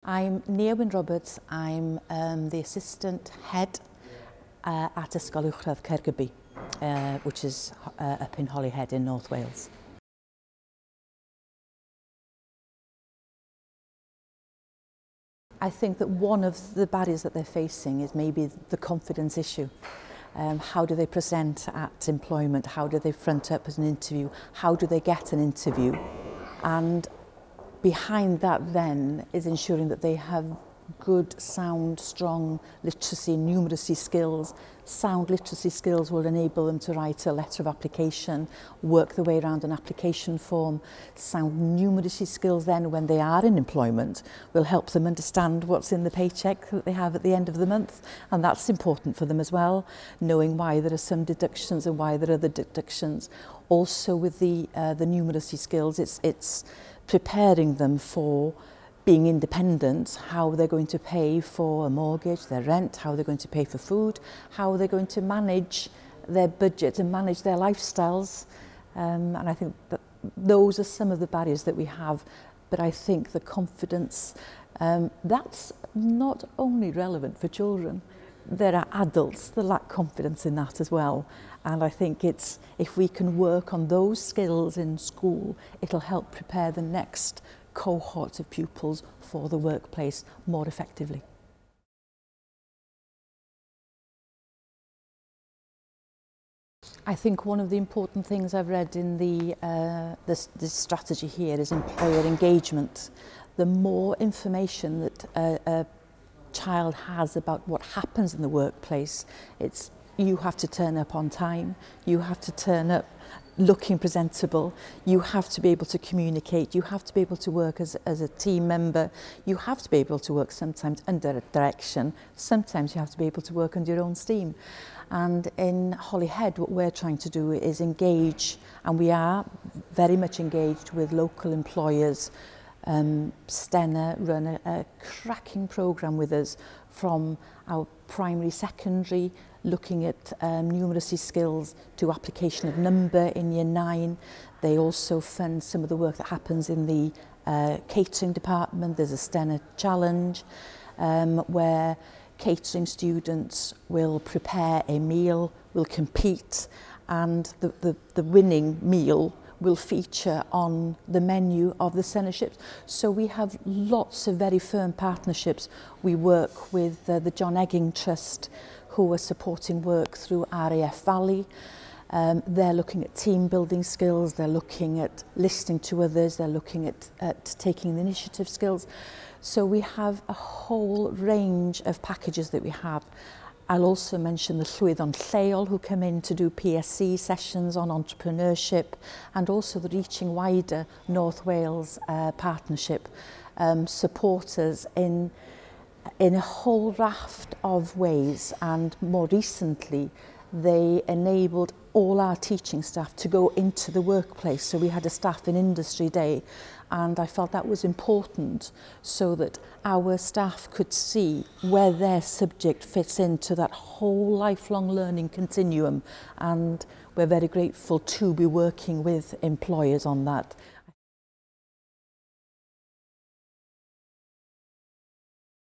I'm Nia Wyn Roberts. I'm the assistant head at Ysgol Uwchradd Caergybi, which is up in Holyhead in North Wales. I think that one of the barriers that they're facing is maybe the confidence issue. How do they present at employment? How do they front up as an interview? How do they get an interview? And behind that then is ensuring that they have good, sound, strong literacy, numeracy skills. Sound literacy skills will enable them to write a letter of application, work their way around an application form. Sound numeracy skills then, when they are in employment, will help them understand what's in the paycheck that they have at the end of the month. And that's important for them as well, knowing why there are some deductions and why there are other deductions. Also with the numeracy skills, it's preparing them for being independent, how they're going to pay for a mortgage, their rent, how they're going to pay for food, how they're going to manage their budget and manage their lifestyles. And I think that those are some of the barriers that we have. But I think the confidence, that's not only relevant for children. There are adults that lack confidence in that as well. And I think it's, if we can work on those skills in school, it'll help prepare the next cohort of pupils for the workplace more effectively. I think one of the important things I've read in this strategy here is employer engagement. The more information that a child has about what happens in the workplace, it's you have to turn up on time, you have to turn up looking presentable, you have to be able to communicate, you have to be able to work as a team member, you have to be able to work sometimes under direction, sometimes you have to be able to work under your own steam. And in Holyhead, what we're trying to do is engage, and we are very much engaged with local employers. Stena run a cracking programme with us from our primary, secondary, looking at numeracy skills to application of number in year 9. They also fund some of the work that happens in the catering department. There's a Stena challenge where catering students will prepare a meal, will compete, and the winning meal will feature on the menu of the Senerships. So we have lots of very firm partnerships. We work with the John Egging Trust, who are supporting work through RAF Valley. They're looking at team building skills, they're looking at listening to others, they're looking at taking the initiative skills. So we have a whole range of packages that we have. I'll also mention the Llwyddon Lleol, who come in to do PSC sessions on entrepreneurship, and also the Reaching Wider North Wales partnership support us in a whole raft of ways. And more recently, they enabled all our teaching staff to go into the workplace. So we had a staff in industry day, and I felt that was important so that our staff could see where their subject fits into that whole lifelong learning continuum. And we're very grateful to be working with employers on that.